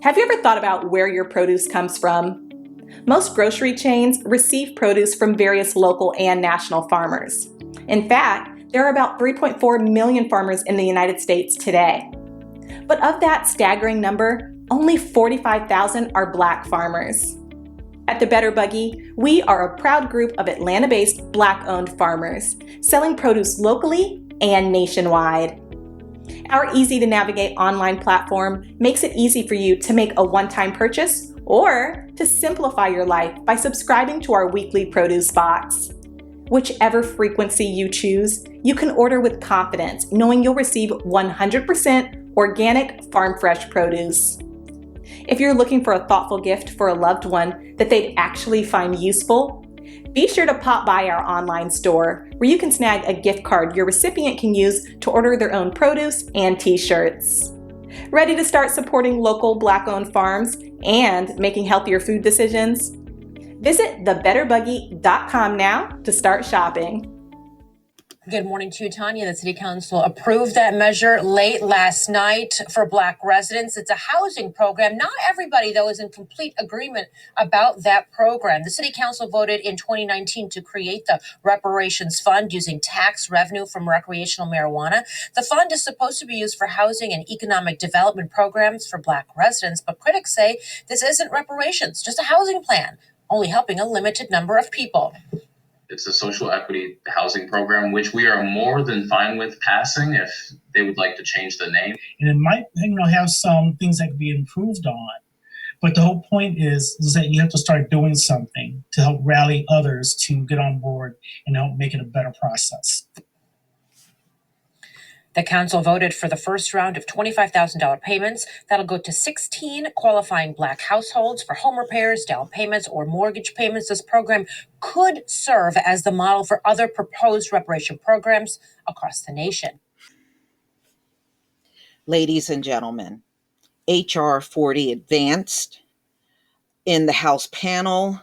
Have you ever thought about where your produce comes from? Most grocery chains receive produce from various local and national farmers. In fact, there are about 3.4 million farmers in the United States today. But of that staggering number, only 45,000 are Black farmers. At the Better Buggy, we are a proud group of Atlanta-based Black-owned farmers, selling produce locally and nationwide. Our easy-to-navigate online platform makes it easy for you to make a one-time purchase or to simplify your life by subscribing to our weekly produce box. Whichever frequency you choose, you can order with confidence, knowing you'll receive 100% organic farm-fresh produce. If you're looking for a thoughtful gift for a loved one that they'd actually find useful, be sure to pop by our online store where you can snag a gift card your recipient can use to order their own produce and t-shirts. Ready to start supporting local Black-owned farms and making healthier food decisions? Visit thebetterbuggy.com now to start shopping. Good morning to you, Tanya. The City Council approved that measure late last night for Black residents. It's a housing program. Not everybody, though, is in complete agreement about that program. The City Council voted in 2019 to create the Reparations Fund using tax revenue from recreational marijuana. The fund is supposed to be used for housing and economic development programs for Black residents, but critics say this isn't reparations, just a housing plan, only helping a limited number of people. It's a social equity housing program, which we are more than fine with passing if they would like to change the name. And it might, have some things that could be improved on. But the whole point is that you have to start doing something to help rally others to get on board and help make it a better process. The council voted for the first round of $25,000 payments. That'll go to 16 qualifying Black households for home repairs, down payments, or mortgage payments. This program could serve as the model for other proposed reparation programs across the nation. Ladies and gentlemen, H.R. 40 advanced in the House panel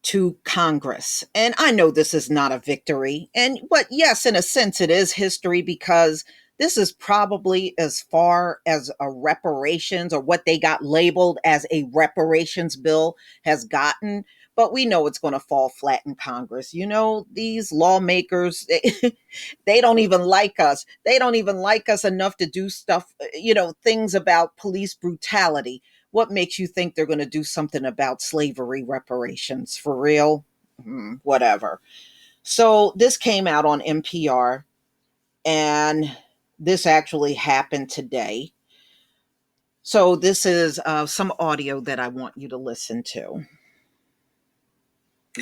to Congress. And I know this is not a victory. But yes, in a sense, it is history because this is probably as far as a reparations or what they got labeled as a reparations bill has gotten. But we know it's going to fall flat in Congress. These lawmakers, they don't even like us. They don't even like us enough to do stuff, things about police brutality. What makes you think they're going to do something about slavery reparations? For real? Whatever. So this came out on NPR, and this actually happened today. So this is some audio that I want you to listen to.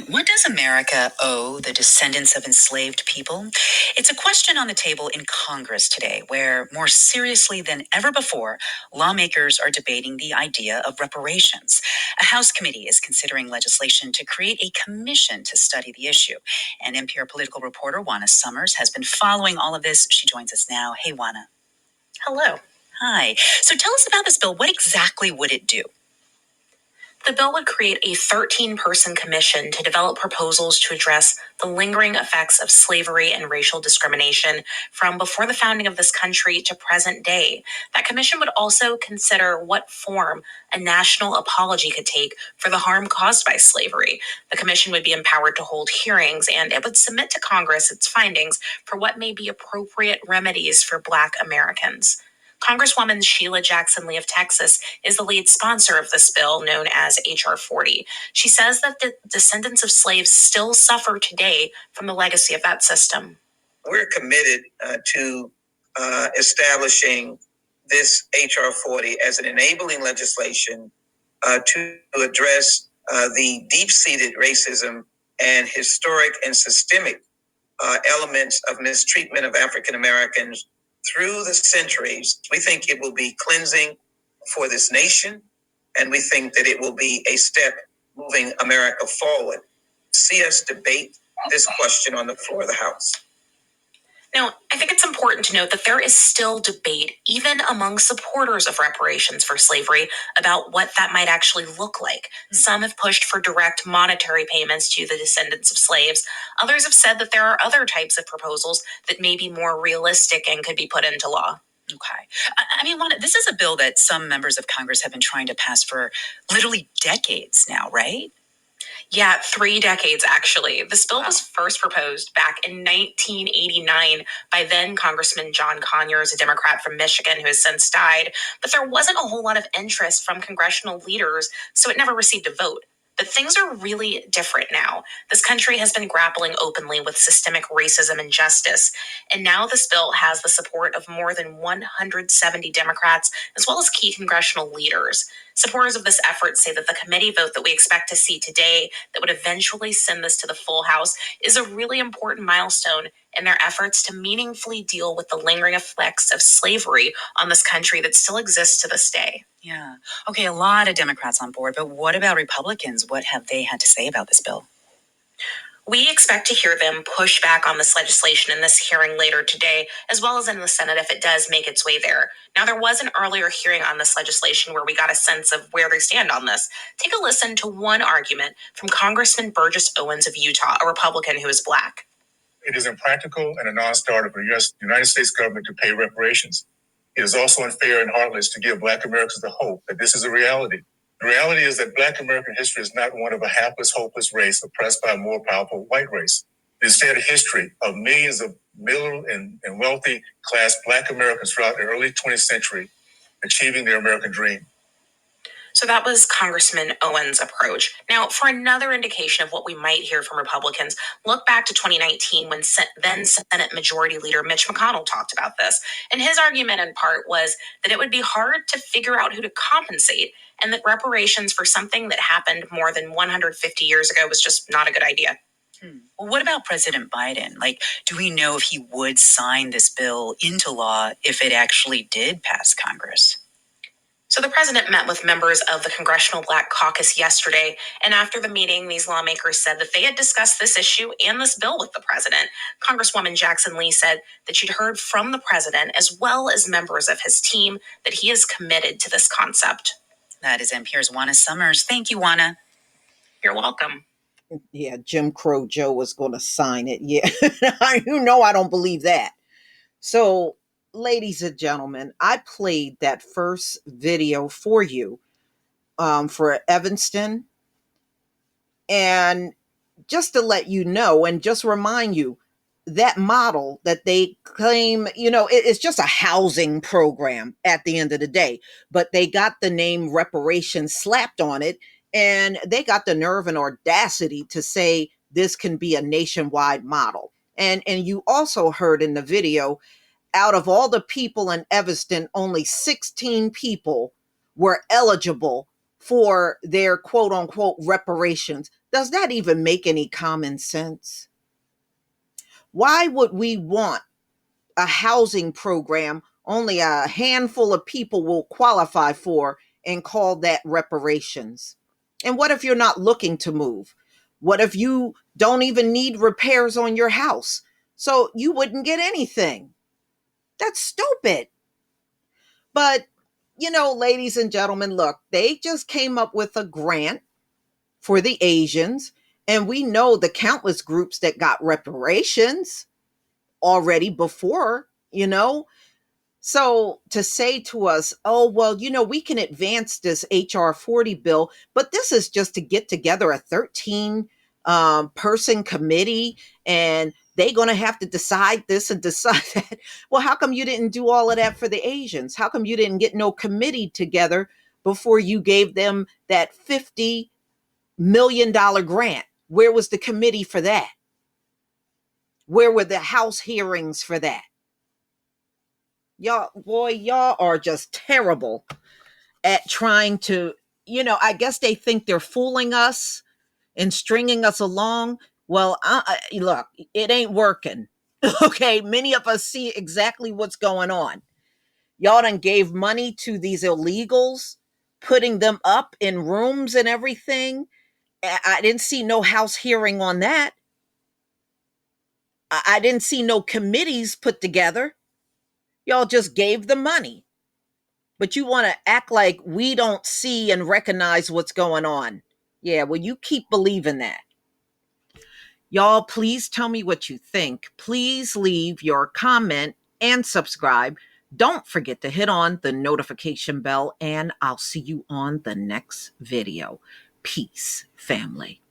What does America owe the descendants of enslaved people? It's a question on the table in Congress today, where more seriously than ever before, lawmakers are debating the idea of reparations. A House committee is considering legislation to create a commission to study the issue. And NPR political reporter Juana Summers has been following all of this. She joins us now. Hey, Juana. Hello. Hi. So tell us about this bill. What exactly would it do? The bill would create a 13-person commission to develop proposals to address the lingering effects of slavery and racial discrimination from before the founding of this country to present day. That commission would also consider what form a national apology could take for the harm caused by slavery. The commission would be empowered to hold hearings, and it would submit to Congress its findings for what may be appropriate remedies for Black Americans. Congresswoman Sheila Jackson Lee of Texas is the lead sponsor of this bill, known as H.R. 40. She says that the descendants of slaves still suffer today from the legacy of that system. We're committed to establishing this H.R. 40 as an enabling legislation to address the deep-seated racism and historic and systemic elements of mistreatment of African Americans through the centuries. We think it will be cleansing for this nation, and we think that it will be a step moving America forward. See us debate this question on the floor of the House. Now, I think it's important to note that there is still debate, even among supporters of reparations for slavery, about what that might actually look like. Some have pushed for direct monetary payments to the descendants of slaves. Others have said that there are other types of proposals that may be more realistic and could be put into law. Okay. I mean, this is a bill that some members of Congress have been trying to pass for literally decades now, right? Yeah, 3 decades actually. This bill was first proposed back in 1989 by then Congressman John Conyers, a Democrat from Michigan who has since died. But there wasn't a whole lot of interest from congressional leaders, so it never received a vote. But things are really different now. This country has been grappling openly with systemic racism and justice. And now this bill has the support of more than 170 Democrats, as well as key congressional leaders. Supporters of this effort say that the committee vote that we expect to see today that would eventually send this to the full House is a really important milestone in their efforts to meaningfully deal with the lingering effects of slavery on this country that still exists to this day. Yeah. Okay, a lot of Democrats on board, but what about Republicans? What have they had to say about this bill? We expect to hear them push back on this legislation in this hearing later today, as well as in the Senate if it does make its way there. Now, there was an earlier hearing on this legislation where we got a sense of where they stand on this. Take a listen to one argument from Congressman Burgess Owens of Utah, a Republican who is Black. It is impractical and a non-starter for the United States government to pay reparations. It is also unfair and heartless to give Black Americans the hope that this is a reality. The reality is that Black American history is not one of a hapless, hopeless race oppressed by a more powerful white race. It is instead a history of millions of middle and wealthy class Black Americans throughout the early 20th century achieving their American dream. So that was Congressman Owens' approach. Now, for another indication of what we might hear from Republicans, look back to 2019 when then Senate Majority Leader Mitch McConnell talked about this. And his argument in part was that it would be hard to figure out who to compensate and that reparations for something that happened more than 150 years ago was just not a good idea. Well, what about President Biden? Do we know if he would sign this bill into law if it actually did pass Congress? So the president met with members of the Congressional Black Caucus yesterday, and after the meeting, these lawmakers said that they had discussed this issue and this bill with the president. Congresswoman Jackson Lee said that she'd heard from the president as well as members of his team that he is committed to this concept. That is NPR's Juana Summers. Thank you, Juana. You're welcome. Yeah, Jim Crow Joe was going to sign it. Yeah, you know I don't believe that. So, ladies and gentlemen, I played that first video for you for Evanston. And just to let you know and just remind you, that model that they claim, it's just a housing program at the end of the day. But they got the name reparations slapped on it. And they got the nerve and audacity to say this can be a nationwide model. And you also heard in the video, out of all the people in Evanston, only 16 people were eligible for their quote unquote reparations. Does that even make any common sense? Why would we want a housing program only a handful of people will qualify for and call that reparations? And what if you're not looking to move? What if you don't even need repairs on your house? So you wouldn't get anything. That's stupid. But, ladies and gentlemen, look, they just came up with a grant for the Asians. And we know the countless groups that got reparations already before, So to say to us, oh, well, we can advance this HR 40 bill, but this is just to get together a 13 person committee and they're going to have to decide this and decide that. Well, how come you didn't do all of that for the Asians? How come you didn't get no committee together before you gave them that $50 million grant? Where was the committee for that? Where were the House hearings for that? Y'all are just terrible at trying to, I guess they think they're fooling us and stringing us along. Well, look, it ain't working. Okay, many of us see exactly what's going on. Y'all done gave money to these illegals, putting them up in rooms and everything. I didn't see no House hearing on that. I didn't see no committees put together. Y'all just gave the money. But you want to act like we don't see and recognize what's going on. Yeah, well, you keep believing that. Y'all, please tell me what you think. Please leave your comment and subscribe. Don't forget to hit on the notification bell, and I'll see you on the next video. Peace, family.